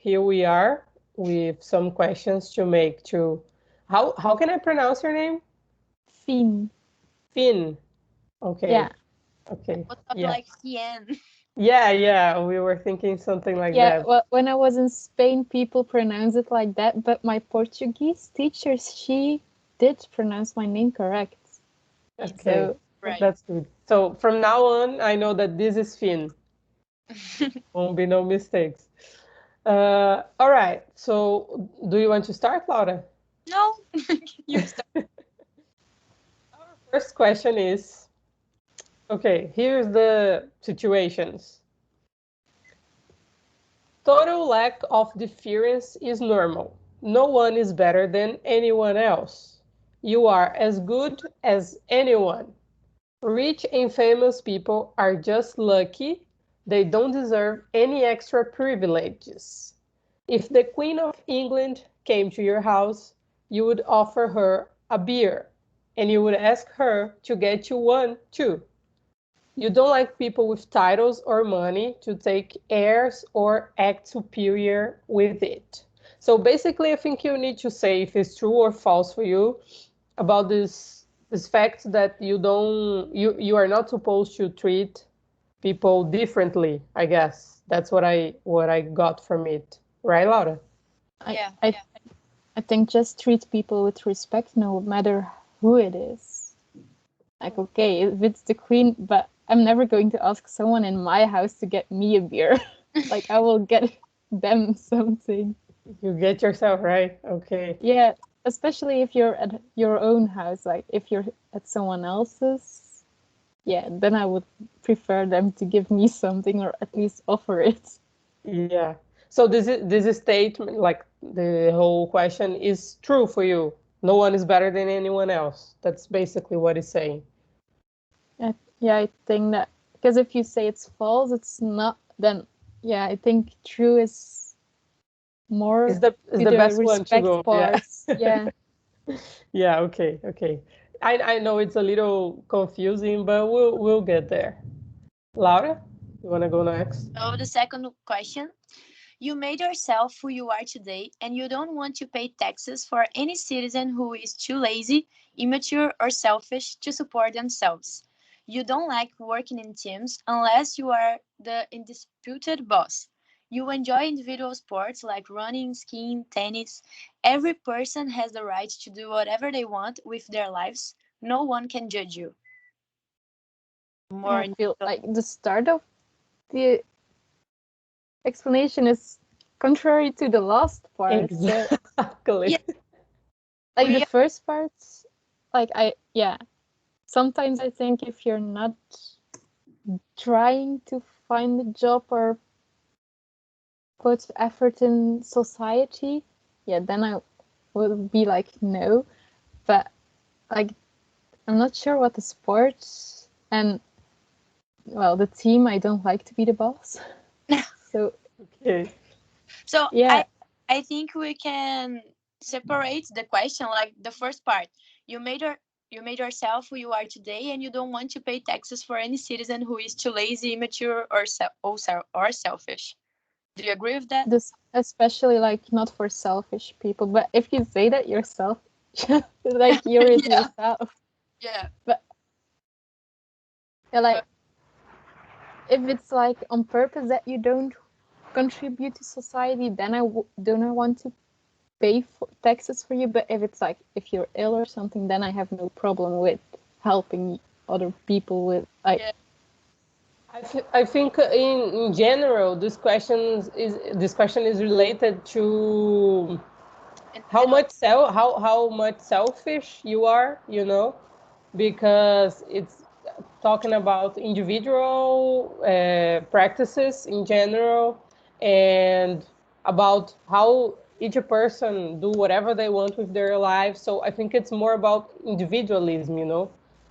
here we are with some questions to make to how can I pronounce your name? Fien. Fien. Okay. Yeah. Okay. What up Yeah. like Fien? Yeah. We were thinking something like Yeah, that. well, when I was in Spain, people pronounce it like that, but my Portuguese teacher, she did pronounce my name correct. Okay. So, Right. That's good. So from now on, I know that this is Fien. Won't be no mistakes. All right. So do you want to start, Laura? No, you start. Our first question is, okay, here's the situations. Total lack of difference is normal. No one is better than anyone else. You are as good as anyone. Rich and famous people are just lucky. They don't deserve any extra privileges. If the Queen of England came to your house, you would offer her a beer and you would ask her to get you one too. You don't like people with titles or money to take airs or act superior with it. So basically, I think you need to say if it's true or false for you about this fact that you are not supposed to treat people differently. I guess that's what I got from it, right, Laura? I, Yeah. I, I think just treat people with respect, no matter who it is. Like, okay, if it's the queen, but I'm never going to ask someone in my house to get me a beer. Like, I will get them something. You get yourself right. Okay. Yeah, especially if you're at your own house. Like, if you're at someone else's, yeah, then I would prefer them to give me something or at least offer it. Yeah. So this is statement, like the whole question, is true for you. No one is better than anyone else. That's basically what it's saying. Yeah, I think that because if you say it's false, it's not, then yeah, I think true is more Is to the the best one to respect go. Yeah. parts. Yeah. Yeah. Okay. I know it's a little confusing, but we'll get there. Laura, you want to go next? So the second question. You made yourself who you are today, and you don't want to pay taxes for any citizen who is too lazy, immature, or selfish to support themselves. You don't like working in teams unless you are the undisputed boss. You enjoy individual sports like running, skiing, tennis. Every person has the right to do whatever they want with their lives. No one can judge you. Yeah, I More. feel like the start of the explanation is contrary to the last part. So, Exactly. Yeah, like the we first parts, like yeah, sometimes I think if you're not trying to find a job or put effort in society, yeah, then I would be like, no. But like, I'm not sure what the sports and well, the team, I don't like to be the boss. So, Okay. So yeah, I think we can separate the question like the first part. You made your you made yourself who you are today, and you don't want to pay taxes for any citizen who is too lazy, immature, or selfish. Do you agree with that? this especially like not for selfish people, but if you say that yourself, like you're it Yeah, yourself. yeah. But yeah, like But if it's like on purpose that you don't contribute to society, then don't want to pay for taxes for you. But if it's like if you're ill or something, then I have no problem with helping other people with like yeah, I think in general, this question is related to how individual. much how much selfish you are, because it's talking about individual practices in general, and about how each person do whatever they want with their lives. So I think it's more about individualism.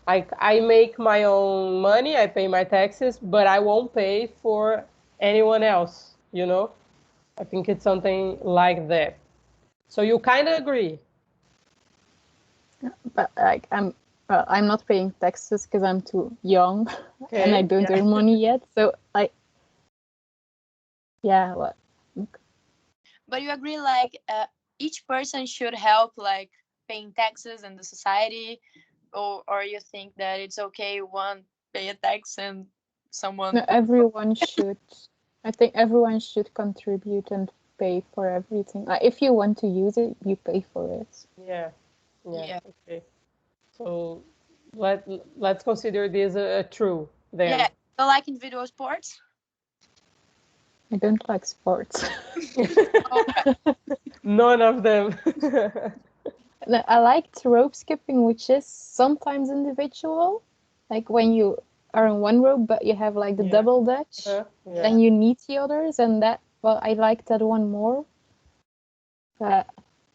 Like, I make my own money, I pay my taxes, but I won't pay for anyone else. I think it's something like that. So you kind of agree. but like I'm not paying taxes because I'm too young and I Okay, don't yeah. earn money yet. So like yeah, what But you agree, like, each person should help, like, paying taxes in the society, or you think that it's okay one pay a tax and someone. No, everyone should. I think everyone should contribute and pay for everything. Like, if you want to use it, you pay for it. Yeah. Yeah. Okay. So let's consider this a true then. Yeah. So, like individual sports. I don't like sports. Okay. None of them. No, I liked rope skipping, which is sometimes individual, like when you are on one rope, but you have like the Yeah. double dutch, Yeah. then you need the others, and that, well, I like that one more. But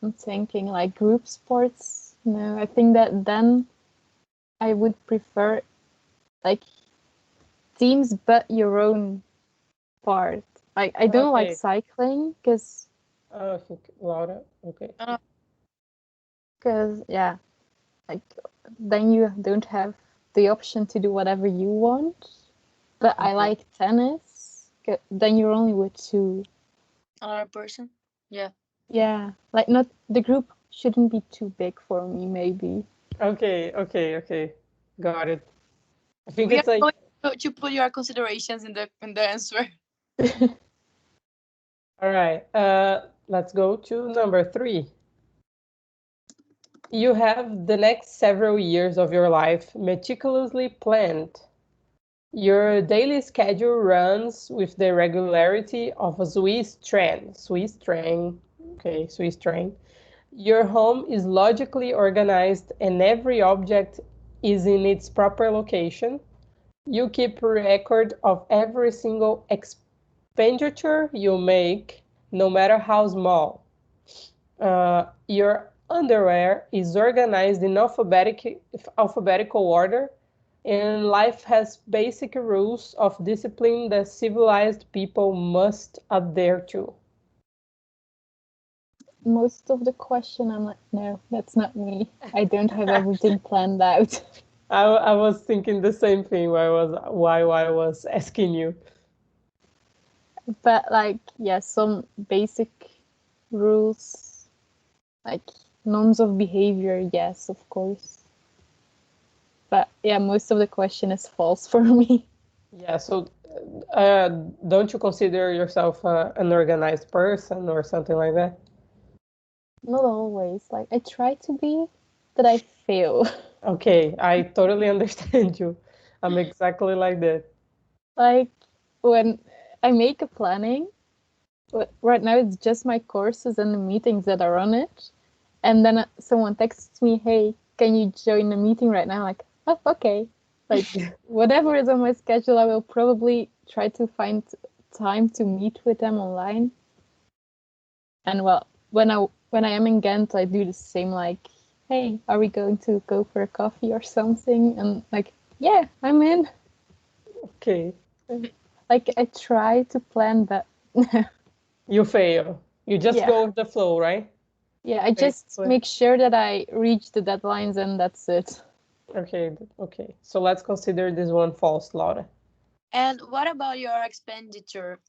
I'm thinking like group sports. No, I think that then I would prefer like teams, but your own part. Like I don't like Okay. cycling because Oh, I think Laura. Okay. yeah, like then you don't have the option to do whatever you want. But I like tennis. Then you're only with two. Another person. Yeah. Yeah, like not the group shouldn't be too big for me. Maybe. Okay. Got it. I think We are it's like, going to put your considerations in the answer. all right. Let's go to number 3. You have the next several years of your life meticulously planned. Your daily schedule runs with the regularity of a Swiss train. Swiss train. Okay, Swiss train. Your home is logically organized and every object is in its proper location. You keep record of every single expenditure you make, no matter how small. Your underwear is organized in alphabetical order, and life has basic rules of discipline that civilized people must adhere to. Most of the question, I'm like, no, that's not me. I don't have everything planned out. I was thinking the same thing why I was asking you. But like, yeah, some basic rules, like norms of behavior, yes, of course. But yeah, most of the question is false for me. Yeah, so uh, don't you consider yourself an organized person or something like that? Not always. Like I try to be, but I fail. Okay, I totally understand you. I'm exactly like that. Like when I make a planning, right now it's just my courses and the meetings that are on it. And then someone texts me, "Hey, can you join the meeting right now?" Like, oh, okay. Like whatever is on my schedule, I will probably try to find time to meet with them online. And well, when I am in Ghent, I do the same. Like, hey, are we going to go for a coffee or something? And like, yeah, I'm in. Okay, Like I try to plan, but you fail. You just yeah, go with the flow, right? yeah. I just Basically. make sure that I reach the deadlines, and that's it. Okay. So let's consider this one false, Laura. And what about your expenditure?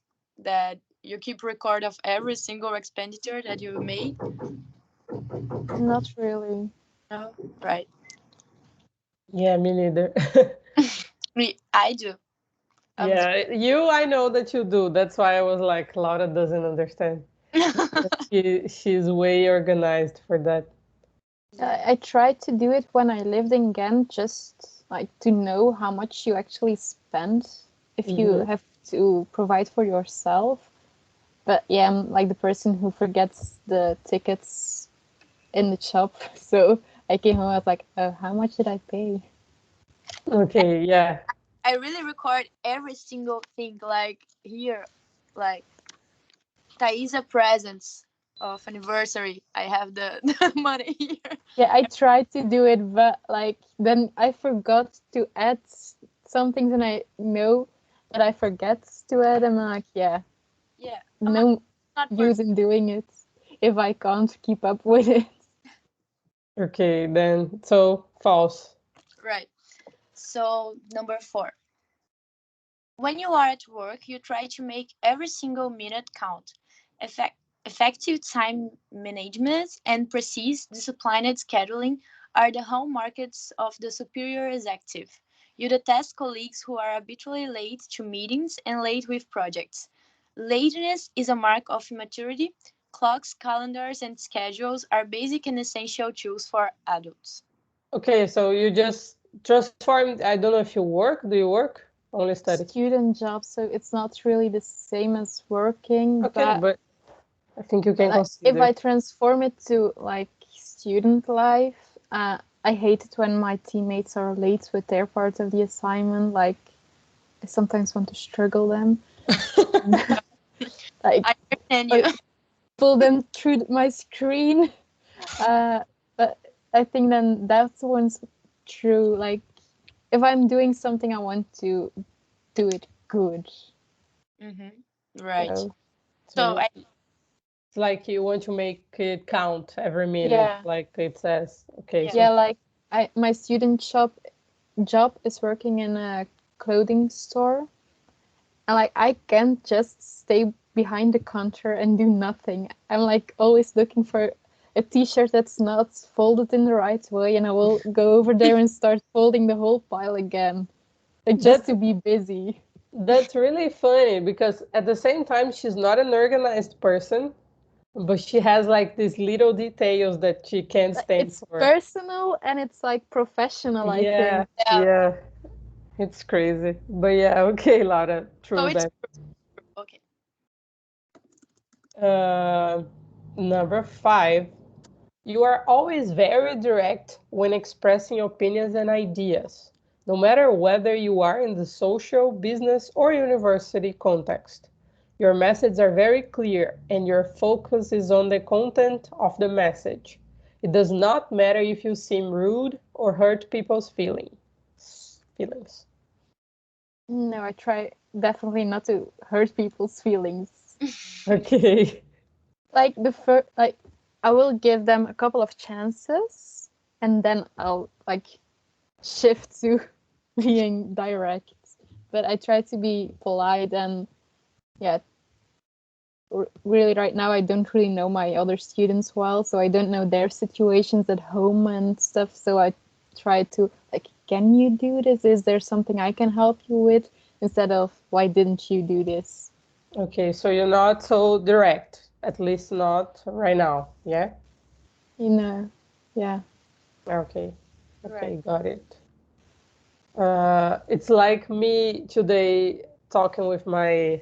That you keep record of every single expenditure that you made? Not really. No, right. Yeah, me neither. I do. Yeah, I know that you do. That's why I was like, Laura doesn't understand. She's way organized for that. I tried to do it when I lived in Ghent, just like to know how much you actually spend if you Hmm. have to provide for yourself. But yeah, I'm like the person who forgets the tickets in the shop. So I came home, I was like, oh, how much did I pay? Okay, yeah. I really record every single thing. Like here, like Thaisa presents of anniversary. I have the, the money here. Yeah, I tried to do it, but like then I forgot to add some things, and I know that I forget to add. I'm like, yeah, Yeah, no not use perfect. in doing it if I can't keep up with it. Okay, then so false. Right. So number 4. When you are at work, you try to make every single minute count. Effective time management and precise, disciplined scheduling are the hallmarks of the superior executive. You detest colleagues who are habitually late to meetings and late with projects. Lateness is a mark of immaturity. Clocks, calendars, and schedules are basic and essential tools for adults. Okay, so you just transformed. I don't know if you work. Do you work? Only study. Student job, so it's not really the same as working, Okay, but I think you can like, if consider. I transform it to like student life, I hate it when my teammates are late with their part of the assignment. Like, I sometimes want to struggle them, like I understand you. pull them through my screen. But I think then that's one's true. Like, if I'm doing something, I want to do it good. Right. So, So I It's like you want to make it count every minute, yeah, like it says. Okay, Yeah. so yeah. Like, my student job is working in a clothing store, and like I can't just stay behind the counter and do nothing. I'm like always looking for a t-shirt that's not folded in the right way, and I will go over there and start folding the whole pile again, like just that's to be busy. that's really funny because at the same time she's not an organized person, but she has like these little details that she can't Like, stand it's for. personal and it's like professional, I Yeah, think. yeah. yeah, it's crazy. But yeah, okay, Laura, So true it's that. okay. Uh, Number 5, you are always very direct when expressing opinions and ideas, no matter whether you are in the social, business, or university context. Your messages are very clear and your focus is on the content of the message. It does not matter if you seem rude or hurt people's feelings. No, I try definitely not to hurt people's feelings. Okay. Like the first, like I will give them a couple of chances, and then I'll like shift to being direct. But I try to be polite and yeah. Really, right now I don't really know my other students well, so I don't know their situations at home and stuff. So I try to like, can you do this? Is there something I can help you with? Instead of why didn't you do this? Okay, so you're not so direct, at least not right now. Yeah? You know, yeah. Okay. Right. Okay, got it. It's like me today talking with my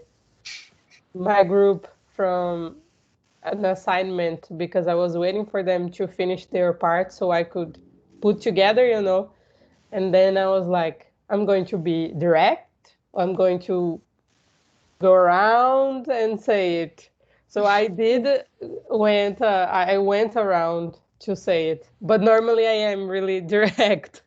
group from an assignment because I was waiting for them to finish their part so I could put together. And then I was like, I'm going to be direct. I'm going to go around and say it. So I did went I went around to say it, but normally I am really direct.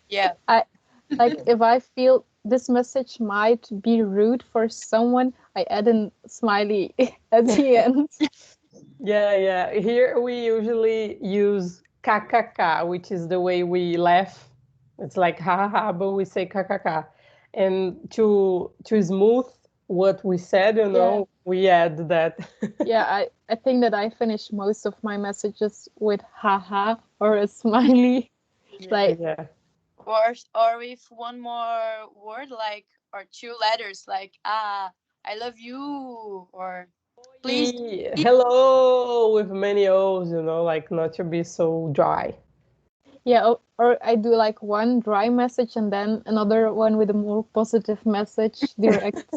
Yeah. I like if I feel this message might be rude for someone, I add a smiley at the end. Yeah, yeah. Here we usually use kkk, which is the way we laugh. It's like ha ha ha, but we say kkk. And to smooth what we said, Yeah. we add that. Yeah, I think that I finish most of my messages with haha or a smiley. Yeah. Like, Yeah. Or with one more word like or two letters like I love you or please. Hello with many O's, like not to be so dry. yeah, or I do like one dry message and then another one with a more positive message direct,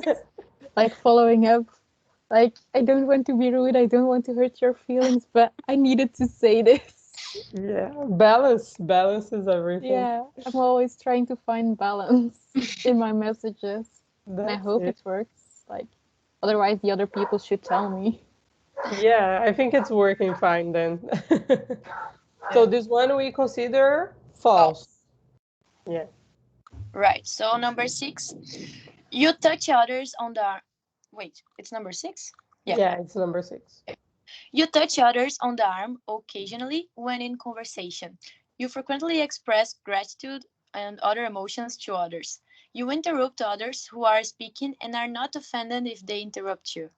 like following up. Like, I don't want to be rude, I don't want to hurt your feelings, but I needed to say this. Yeah, balance is everything. Yeah, I'm always trying to find balance in my messages, and I That's hope it. it works. Like, otherwise, the other people should tell me. Yeah, I think it's working fine then. So Yeah. this one we consider false. False. Yeah. Right. So number 6, you touch others on the wait, it's number 6? Yeah. Yeah, it's number 6. You touch others on the arm occasionally when in conversation. You frequently express gratitude and other emotions to others. You interrupt others who are speaking and are not offended if they interrupt you.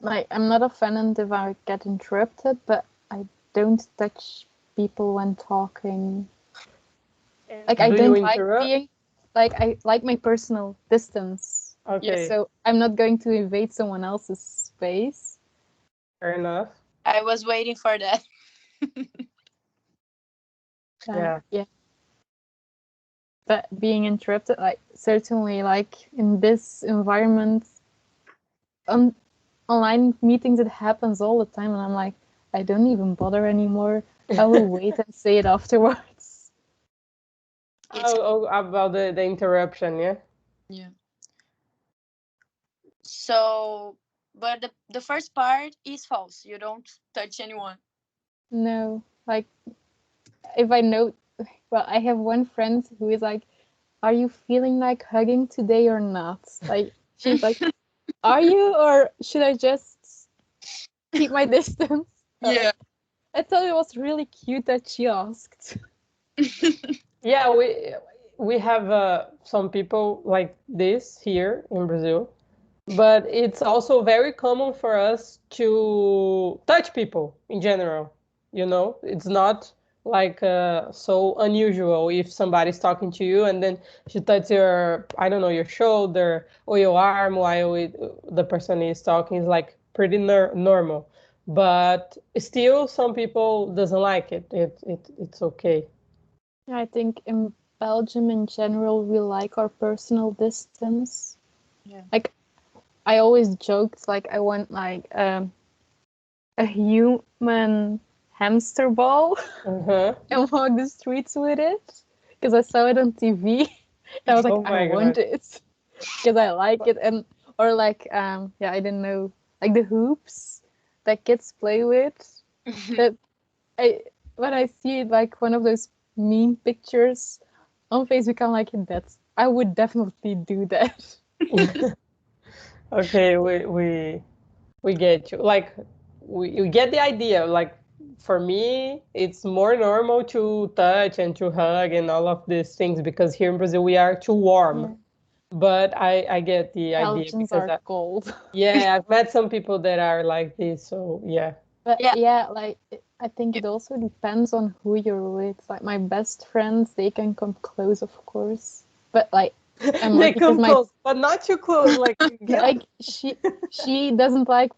like I'm not offended if I get interrupted, but I don't touch people when talking. Like I Do you don't like interrupt? being like I like my personal distance. Okay, So I'm not going to invade someone else's space. fair enough. I was waiting for that. Yeah. Yeah. But being interrupted, like certainly like in this environment, on online meetings it happens all the time and I'm like, I don't even bother anymore. I will wait and say it afterwards. It's About the interruption, yeah? yeah. So, but the first part is false. You don't touch anyone. No. Like if I know, well, I have one friend who is like, are you feeling like hugging today or not? Like she's like, are you, or should I just keep my distance? Yeah. I thought it was really cute that she asked. Yeah, we have some people like this here in Brazil, but it's also very common for us to touch people in general. You know, it's not like so unusual if somebody's talking to you and then she touches your, I don't know, your shoulder or your arm while the person is talking. Is like pretty normal, but still some people doesn't like it. It's okay. I think in Belgium in general, we like our personal distance. Yeah. Like I always joked, like I want like a human hamster ball Uh-huh. and walk the streets with it because I saw it on TV. I was like, Oh I my want god. it because I like it, and or like yeah, I didn't know like the hoops that kids play with. That I when I see like one of those meme pictures on Facebook, I'm like, that's I would definitely do that. Okay, we get you. Like we get the idea. Like for me, it's more normal to touch and to hug and all of these things because here in Brazil we are too warm. Yeah. But I get the idea Belgians because are cold. yeah, I've met some people that are like this. So yeah. But Yeah. yeah, like I think it also depends on who you're with. Like my best friends, they can come close, of course. But like I'm They lucky because come my close, but not too close. Like yeah. like she doesn't like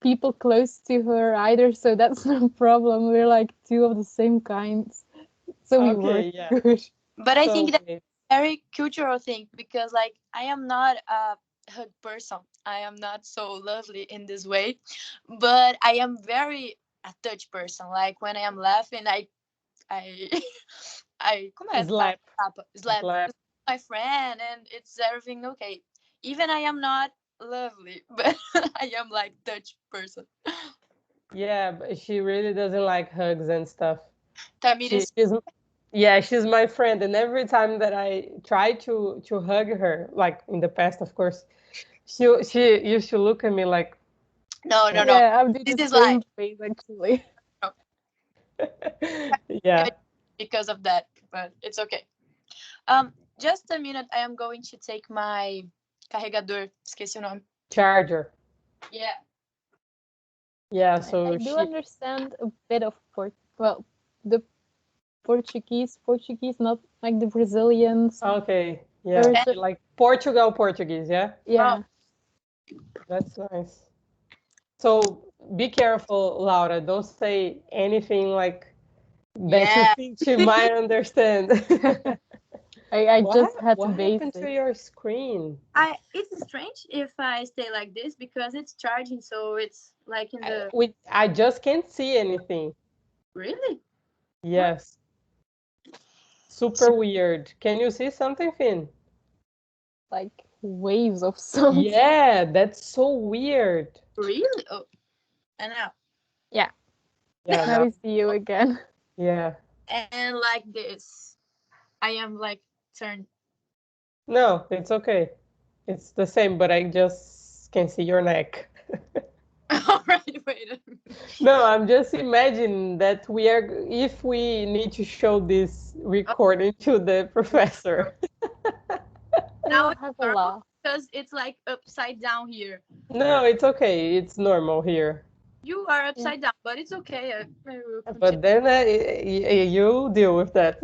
people close to her either, so that's no problem. We're like two of the same kinds, so we work Okay, yeah. good. But I think that's Soulmate. a very cultural thing because, like, I am not a hug person. I am not so lovely in this way, but I am very a touch person. Like when I am laughing, I, como é? Slap. Slap Slap. my friend, and it's everything okay. Even I am not lovely, but I am like touch person. Yeah, but she really doesn't like hugs and stuff. Thamires, She's yeah, she's my friend, and every time that I try to hug her, like in the past, of course, she used to look at me like, no, no, no. Yeah, I do This the is same like face actually. no, yeah, because of that, but it's okay. Just a minute. I am going to take my carregador. Esqueci o nome. charger. Yeah. Yeah, I so do she understand a bit of well, the Portuguese, not like the Brazilians. okay, yeah, There's And a, she like Portuguese, yeah, oh, yeah, that's nice. So be careful, Laura. Don't say anything like that you yeah. think she might understand. I just had the What happened to basics. your screen? It's strange if I stay like this because it's charging, so it's like in the I just can't see anything. really what Yes, super weird. Can you see something, Finn? Like waves of something. Yeah, that's so weird. really oh and now Yeah, Yeah, now now, we see you again. yeah. and like this. I am like turned. No, it's okay. It's the same, but I just can see your neck. All right, wait. A minute. No, I'm just imagining that if we need to show this Oh, recording to the professor. We now will it's have a normal. laugh. because it's like upside down here. No, it's okay. It's normal here. You are Yeah. upside down, but it's okay. I will But continue. then you deal with that.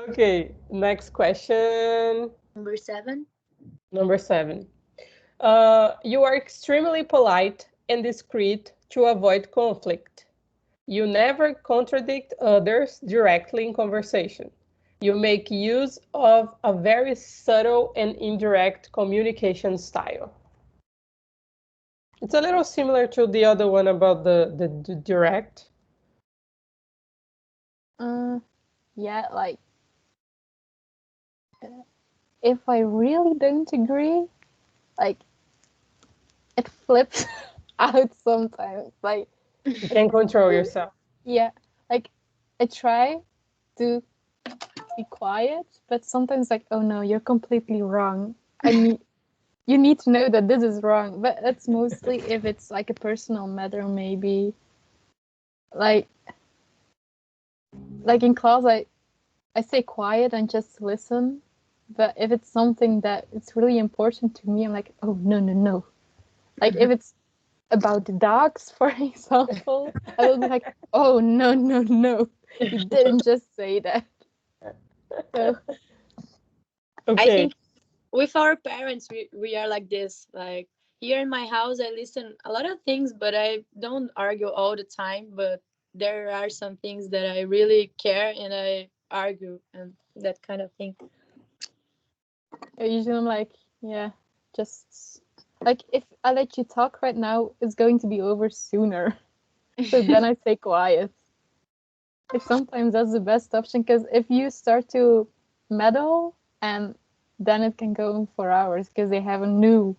Okay, next question. Number 7. Number 7. You are extremely polite and discreet to avoid conflict. You never contradict others directly in conversation. You make use of a very subtle and indirect communication style. It's a little similar to the other one about the direct. Yeah, like if I really don't agree, like it flips out sometimes. Like You can control yourself. yeah, like I try to be quiet, but sometimes like, oh no, you're completely wrong. I need you need to know that this is wrong. But that's mostly if it's like a personal matter, maybe. Like in class, I stay quiet and just listen. But if it's something that it's really important to me, I'm like, oh no no no. Like if it's about the dogs, for example, I will be like, oh no no no, you didn't just say that. So I Okay. think with our parents, we are like this. Like here in my house, I listen a lot of things, but I don't argue all the time. But there are some things that I really care and I argue and that kind of thing. usually I'm like, yeah, just like if I let you talk right now, it's going to be over sooner. So then I stay quiet. Like sometimes that's the best option because if you start to meddle, and then it can go on for hours because they have a new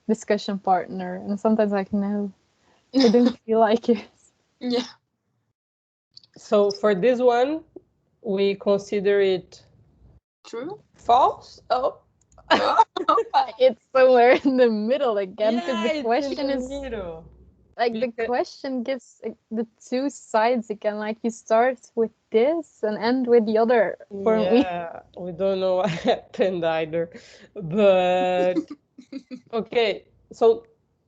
discussion partner, and sometimes like no, I don't feel like it. Yeah. So for this one, we consider it True. false. Oh. Oh, It's somewhere in the middle again because Yeah, the it's in question the is middle. like the Because, question gives the two sides again. Like you start with this and end with the other for me. yeah, we don't know what happened either. But okay, so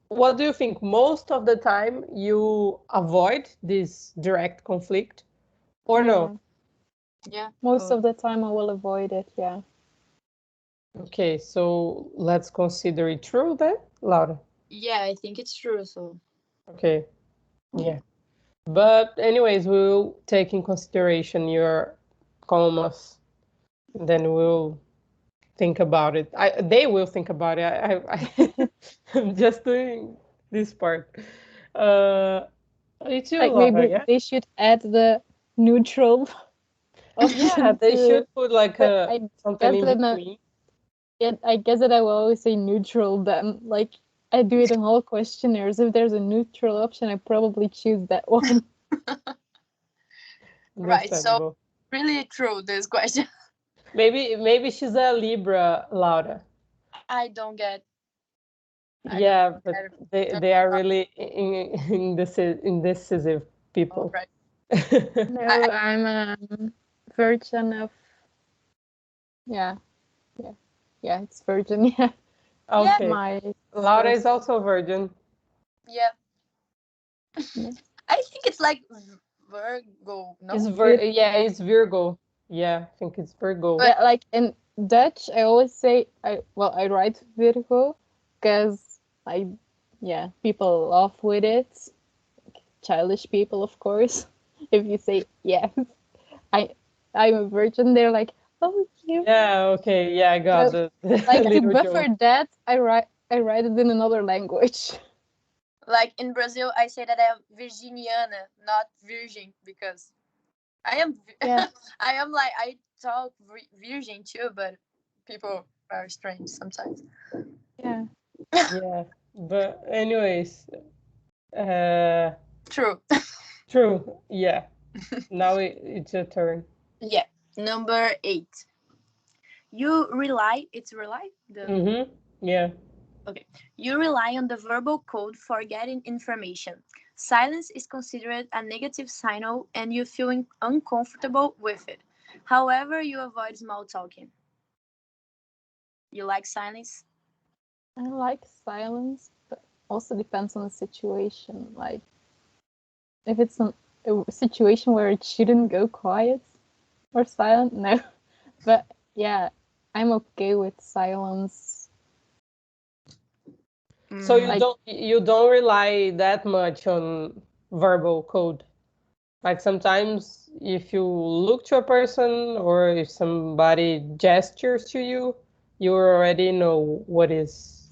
what do you think? Most of the time you avoid this direct conflict or Yeah, no? yeah. most Oh, of the time I will avoid it. Yeah. Okay, so let's consider it true then, Laura. yeah. I think it's true. So Okay, yeah. But anyways, we'll take in consideration your commas, and then we'll think about it. They will think about it. I'm just doing this part. Uh, it's you, Like Laura, maybe yeah? they should add the neutral Yeah, option they to. should put like But a something in between. I guess that I will always say neutral then. Like I do it in all questionnaires. If there's a neutral option, I probably choose that one. right. So Understandable. really true. This question. Maybe she's a Libra, Laura. I don't get. I don't Yeah, but get. they are really indecisive All people. right. No, I'm a virgin of yeah, yeah, yeah. It's virgin. Yeah, Yeah. Okay. my Laura soul is sign. also a virgin. Yeah. Yeah. I think it's like Virgo. Is No. yeah, it's Virgo. Yeah, I think it's Virgo. But Yeah, like in Dutch, I always say I write Virgo because I yeah people laugh with it. Childish people, of course. If you say yes, I I'm a virgin, they're like, oh, you. Yeah, okay. Yeah, I got So the like to little buffer joke. that, I write it in another language. like in Brazil, I say that I am Virginiana, not Virgin, because I am. Yeah, I am like I talk Virgin too, but people are strange sometimes. yeah. Yeah. But anyways, uh True. true. Yeah. Now it's your turn. Yeah. Number 8. You rely. It's rely. The Mm-hmm. Yeah. Okay. You rely on the verbal code for getting information. Silence is considered a negative signal and you feel uncomfortable with it. However, you avoid small talking. You like silence? I like silence, but also depends on the situation. Like, if it's a situation where it shouldn't go quiet or silent, no. But yeah, I'm okay with silence. So Mm, you don't rely that much on verbal code. Like sometimes if you look to a person or if somebody gestures to you, you already know what is.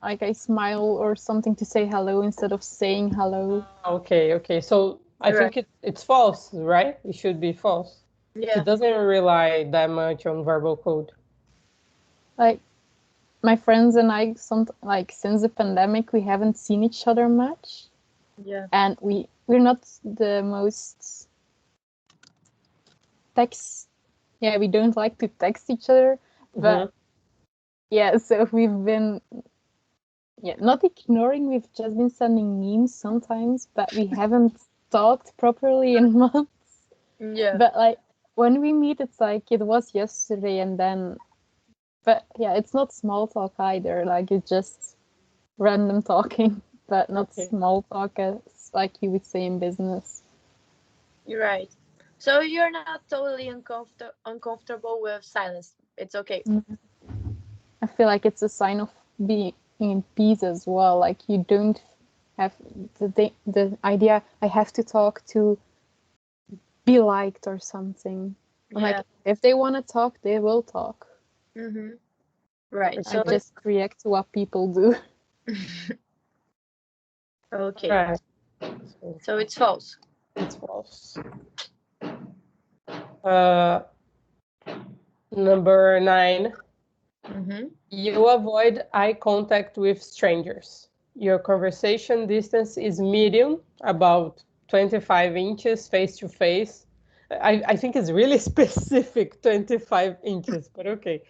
Like I smile or something to say hello instead of saying hello. Okay, okay. So I right. think it's false, right? It should be false. He Yeah. doesn't rely that much on verbal code. Like my friends and I, since the pandemic, we haven't seen each other much, Yeah. and we're not the most text. Yeah, we don't like to text each other, but Mm-hmm. yeah, so we've been not ignoring. We've just been sending memes sometimes, but we haven't talked properly in months. Yeah. But like when we meet, it's like it was yesterday, and then. But yeah, it's not small talk either. Like it's just random talking, but not Okay. small talk as like you would say in business. You're right. So you're not totally uncomfortable with silence. It's okay. I feel like it's a sign of being in peace as well. Like you don't have the idea I have to talk to be liked or something. Like Yeah. if they want to talk, they will talk. Mm-hmm. Right. I So Okay. just react to what people do. okay. Right. So So it's false. it's false. Uh, Number 9. Mm-hmm. You avoid eye contact with strangers. Your conversation distance is medium, about 25 inches face to face. I think it's really specific, 25 inches, but okay.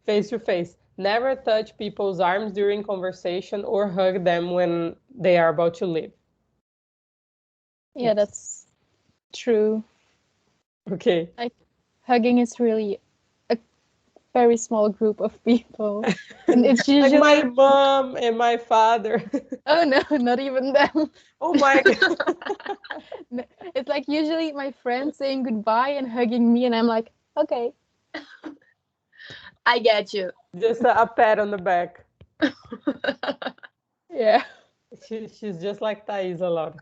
Face to face. Never touch people's arms during conversation or hug them when they are about to leave. Yeah, that's true. Okay. Like hugging is really a very small group of people, and it's Like my usually mom and my father. oh no, not even them. Oh my God. It's like usually my friends saying goodbye and hugging me, and I'm like, okay, I get you. Just a pat on the back. yeah. She's just like Thais a lot.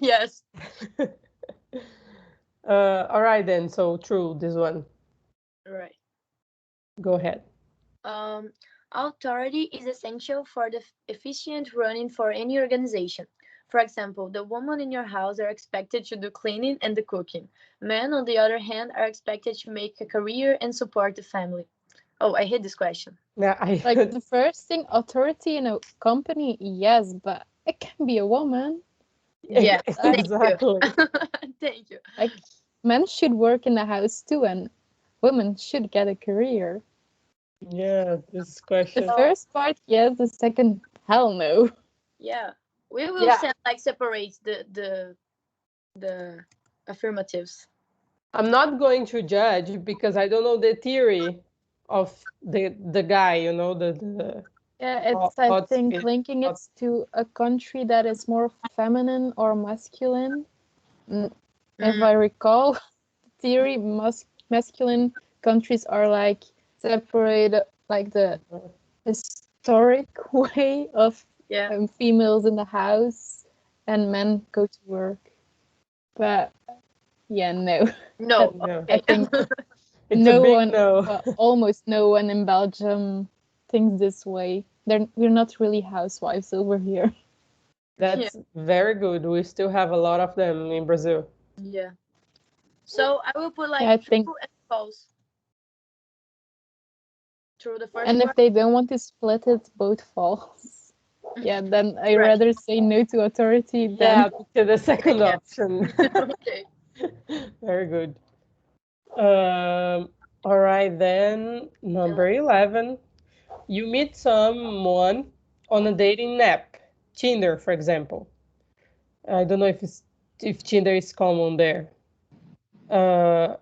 Yes. All right then. So true, this one. Right. Go ahead. Um, Authority is essential for the efficient running for any organization. For example, the women in your house are expected to do cleaning and the cooking. Men, on the other hand, are expected to make a career and support the family. Oh, I hate this question. Yeah, Like the first thing, authority in a company, yes, but it can be a woman. Yeah, Like, thank you. exactly. Thank you. like men should work in the house too, and women should get a career. Yeah, this The question. So, first part, yes. The second, hell no. yeah, we will Yeah, send like separate the affirmatives. I'm not going to judge because I don't know the theory of the guy. The Yeah, how it's I how to think speak. linking it to a country that is more feminine or masculine. Mm, If Mm, I recall, theory, masculine countries are like separated, like the historic way of yeah. females in the house and men go to work. But yeah, no, that No. Yeah, I Okay. think it's a no big one, no. well, almost no one in Belgium thinks this way. We're not really housewives over here. Yeah. That's very good. We still have a lot of them in Brazil. Yeah. So I will put Yeah, like I think, true and false through the first and if part. they don't want to split it, both false. Yeah, then I Right. rather say no to authority than Yeah, to the second Yeah. option. Okay. Very good. All right, then number 11. You meet someone on a dating app, Tinder, for example. I don't know if Tinder is common there. Uh,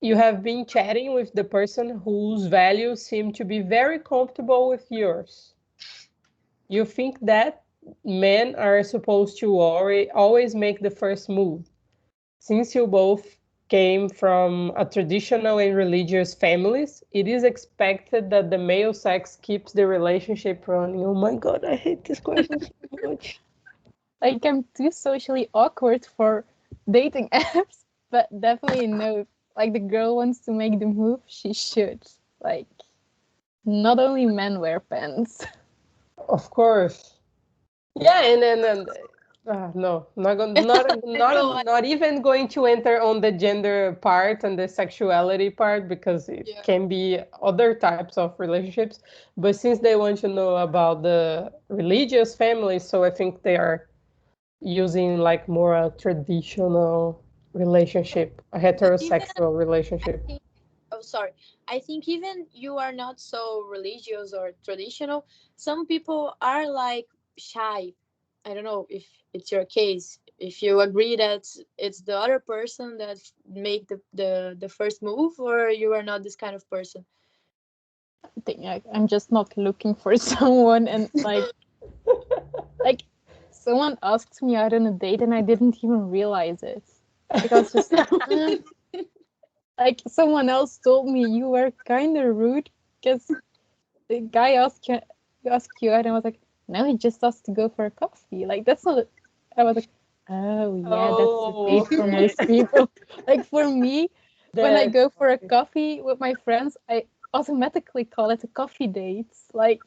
You have been chatting with the person whose values seem to be very comfortable with yours. You think that men are supposed to always make the first move. Since you both came from a traditional and religious families, it is expected that the male sex keeps the relationship running. Oh my God, I hate this question so much. Like, I'm too socially awkward for dating apps, but definitely no. Like, the girl wants to make the move, she should. Like, not only men wear pants. Of course. Yeah, and then no, not even going to enter on the gender part and the sexuality part because it can be other types of relationships. But since they want to know about the religious families, so I think they are using like more a traditional relationship, a Even heterosexual I relationship. think, oh, sorry. I think even you are not so religious or traditional. Some people are like shy. I don't know if it's your case. If you agree that it's the other person that make the first move, or you are not this kind of person. I think I'm just not looking for someone, and like someone asked me out on a date and I didn't even realize it. Because just like someone else told me you were kind of rude because the guy asked you out and I was like, no, he just asked to go for a coffee. Like that's not. I was like, oh yeah, that's a Oh, date for okay. most people. Like for me, when I That's go for a funny. coffee with my friends, I automatically call it a coffee date. Like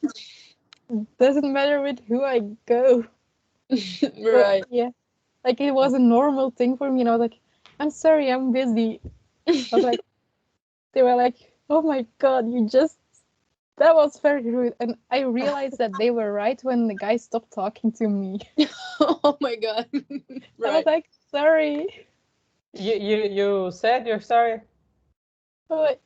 doesn't matter with who I go. But Right. yeah, like it was a normal thing for me, and I was like, I'm sorry, I'm busy. I was like, they were like, oh my god, you just that was very rude. And I realized that they were right when the guy stopped talking to me. Oh my god. I was Right. like, sorry. You said you're sorry. Like,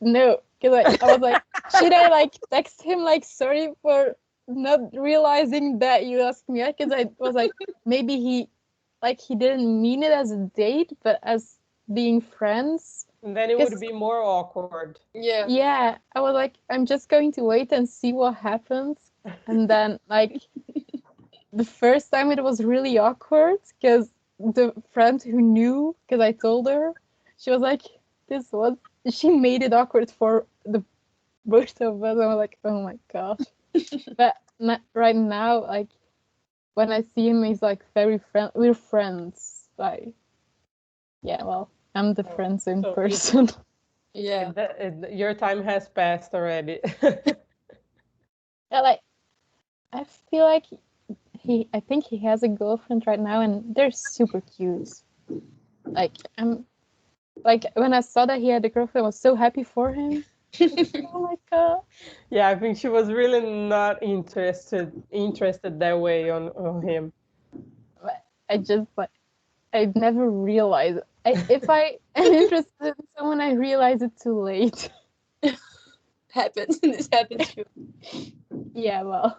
no, because I was like, should I like text him like sorry for not realizing that you asked me out? Because I was like, maybe he didn't mean it as a date, but as being friends. And then it would Because be more awkward. Yeah. yeah, I was like, I'm just going to wait and see what happens. And then like the first time it was really awkward because the friend who knew, because I told her, she was like, this was, she made it awkward for the both of us. I was like, oh my god. But right now, like, when I see him, he's like very friend. We're friends. Like, yeah, well, I'm the Oh, friends in so person. Yeah. your time has passed already. Yeah, like, I feel like I think he has a girlfriend right now, and they're super cute. Like, I'm like when I saw that he had a girlfriend, I was so happy for him. Like, oh my god. Yeah, I think she was really not interested that way on him. But I just like I never realized. If I am interested in someone, I realize it too late. Happens. This happens too. Yeah, well,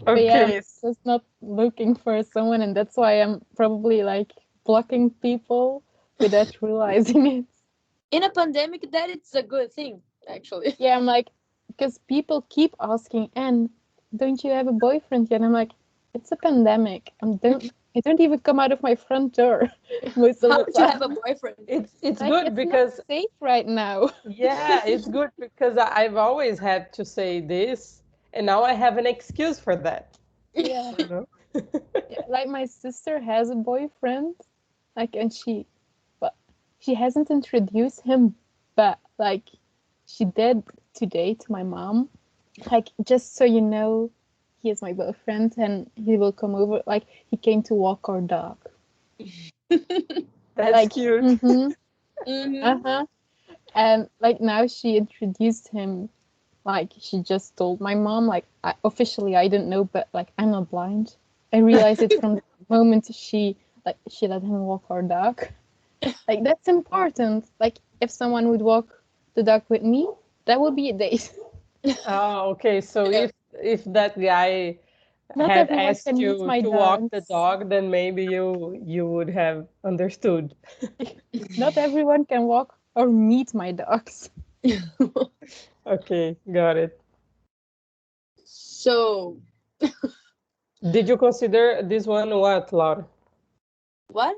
but yeah, I'm Okay. just not looking for someone, and that's why I'm probably like blocking people without realizing it. In a pandemic, that it's a good thing, actually. Yeah, I'm like, because people keep asking, and don't you have a boyfriend yet? I'm like, it's a pandemic. I don't even come out of my front door most of How the would you have a time. boyfriend? It's Like, good it's not because safe right now. yeah, it's good because I've always had to say this, and now I have an excuse for that. Yeah. You know? Yeah, like my sister has a boyfriend, like, and but she hasn't introduced him, but like, she did today to my mom. Like, just so you know, he is my boyfriend, and he will come over. Like, he came to walk our dog. That's Like, cute. uh Mm-hmm. huh. And like now she introduced him. Like, she just told my mom. Like, officially, I didn't know, but like, I'm not blind. I realized it from the moment she let him walk our dog. Like, that's important. Like, if someone would walk the dog with me, that would be a date. Oh, okay. So Yeah. if that guy Not had everyone asked can meet you my to walk the dogs. dog, then maybe you would have understood. Not everyone can walk or meet my dogs. Okay, got it. So, Did you consider this one what, Laura? what?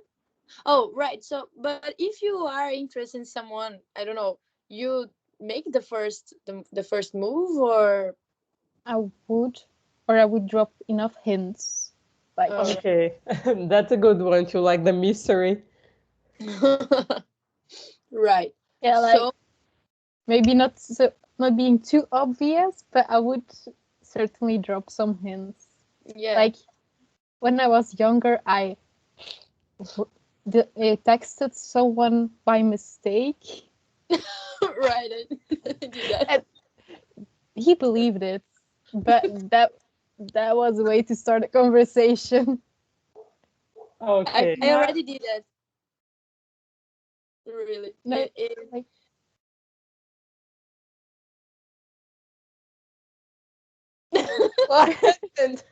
Oh, right. So, but if you are interested in someone, I don't know, you make the first move, or I would, or I would drop enough hints. Like, Okay, that's a good one too, like the mystery. right. yeah, like So, maybe not being too obvious, but I would certainly drop some hints. yeah. Like when I was younger, I texted someone by mistake. Right. I did that. And he believed it, but that was a way to start a conversation. Okay. I already did that. Really. No, like What happened?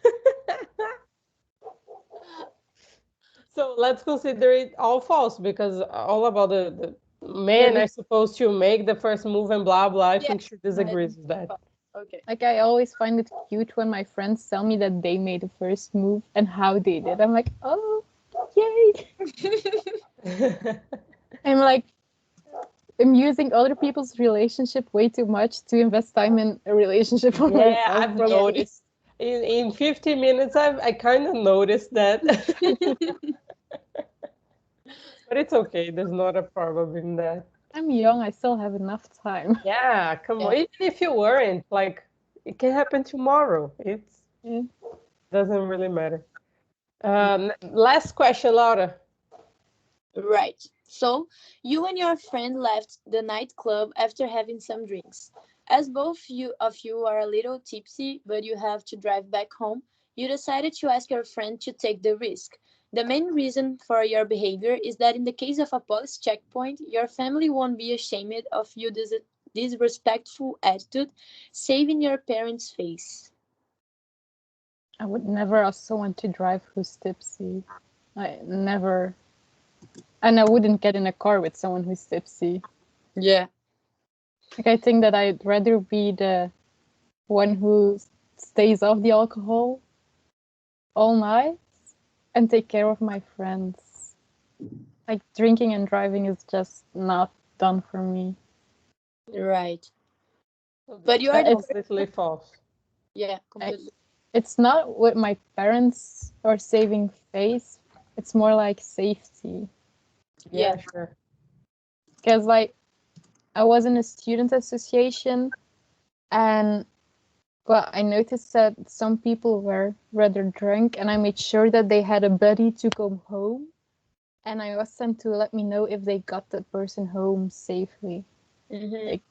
So let's consider it all false because all about the man are supposed to make the first move and blah blah. I Yeah. think she disagrees with that. Okay. like I always find it cute when my friends tell me that they made the first move and how they did. I'm like, oh, yay! I'm like, I'm using other people's relationship way too much to invest time in a relationship for Yeah, myself. I've Probably. noticed. In 50 minutes, I kind of noticed that. But it's okay. There's not a problem in that. I'm young. I still have enough time. Yeah, come on. Yeah. Even if you weren't, like, it can happen tomorrow. It Yeah. doesn't really matter. Last question, Laura. Right. So, you and your friend left the nightclub after having some drinks. As both you are a little tipsy, but you have to drive back home, you decided to ask your friend to take the risk. The main reason for your behavior is that in the case of a police checkpoint, your family won't be ashamed of your disrespectful attitude, saving your parents' face. I would never ask someone to drive who's tipsy. I never. And I wouldn't get in a car with someone who's tipsy. Yeah. Like, I think that I'd rather be the one who stays off the alcohol all night and take care of my friends. Like, drinking and driving is just not done for me. Right. So But this you is are the It's completely false. yeah, like, completely. it's not with my parents or saving face. It's more like safety. Yeah. Yeah, sure. Because like I was in a student association, and well, I noticed that some people were rather drunk, and I made sure that they had a buddy to come home, and I asked them to let me know if they got that person home safely. Mm-hmm. Like,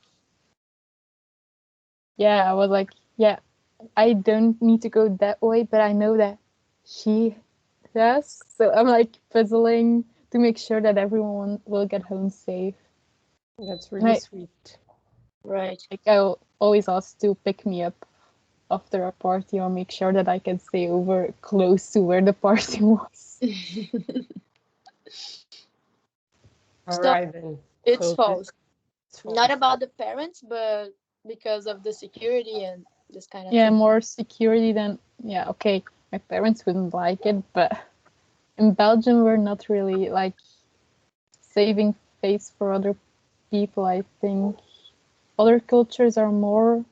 yeah, I was like, yeah, I don't need to go that way, but I know that she does. So I'm like puzzling to make sure that everyone will get home safe. That's And really sweet. Right. like I'll always ask to pick me up after a party or make sure that I can stay over close to where the party was. All So right then. it's So this false. is Not false. about the parents, but because of the security and this kind of Yeah, thing. more security than, yeah, okay, my parents wouldn't like it, but in Belgium, we're not really like saving face for other people, I think. Other cultures are more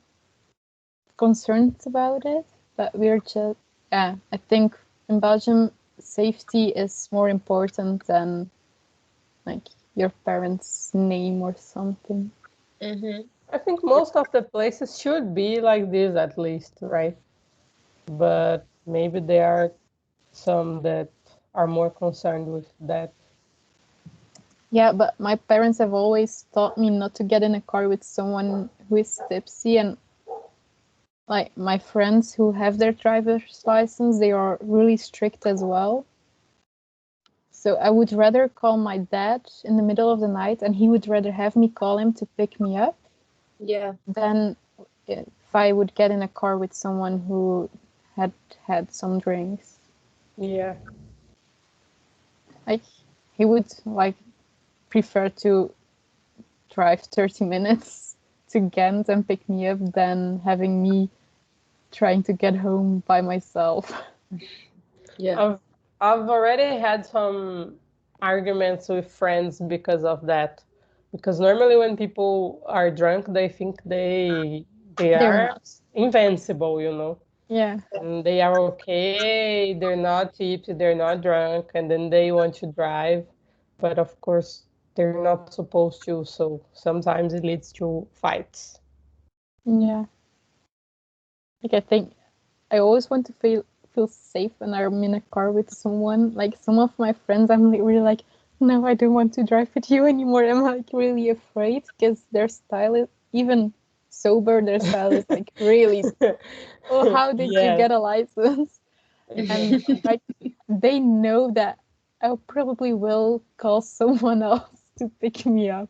concerned about it, but we're just, yeah, I think in Belgium, safety is more important than like your parents' name or something. Mm-hmm. I think most of the places should be like this at least, right? But maybe there are some that are more concerned with that. Yeah, but my parents have always taught me not to get in a car with someone who is tipsy, and like my friends who have their driver's license, they are really strict as well. So I would rather call my dad in the middle of the night, and he would rather have me call him to pick me up Yeah. than if I would get in a car with someone who had had some drinks. Yeah. Like he would like prefer to drive 30 minutes to Ghent and pick me up than having me trying to get home by myself. Yeah. I've already had some arguments with friends because of that. Because normally when people are drunk, they think they They're are not. invincible, you know. Yeah. And they are okay, they're not tipsy, they're not drunk, and then they want to drive. But of course, they're not supposed to, so sometimes it leads to fights. Yeah. Like I think I always want to feel safe when I'm in a car with someone. Like some of my friends, I'm like, really like, no, I don't want to drive with you anymore. I'm like really afraid because their style is even sober. Their style is like really. Oh, how did you Yes. get a license? And like they know that I probably will call someone else to pick me up.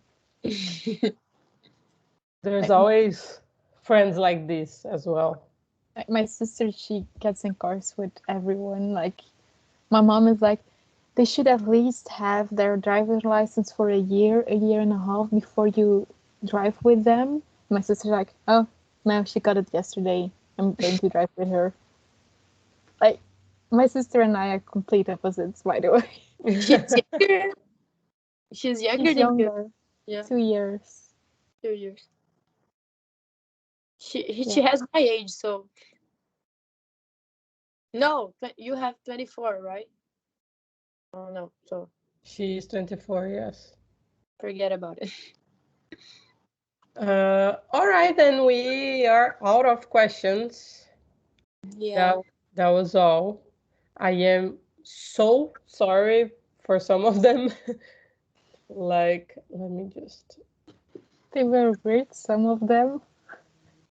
There's Like, always friends like this as well. like my sister, she gets in cars with everyone. Like my mom is like, they should at least have their driver's license for a year and a half before you drive with them. My sister's like, oh no, she got it yesterday. I'm going to drive with her. Like my sister and I are complete opposites, by the way. She's younger. She's younger She's than you. younger, Yeah, 2 years. 2 years. She Yeah. has my age, so no. You have 24, right? Oh no, so She's 24, yes. forget about it. All right, then we are out of questions. Yeah. That that was all. I am so sorry for some of them. Like, let me just. They were weird, some of them.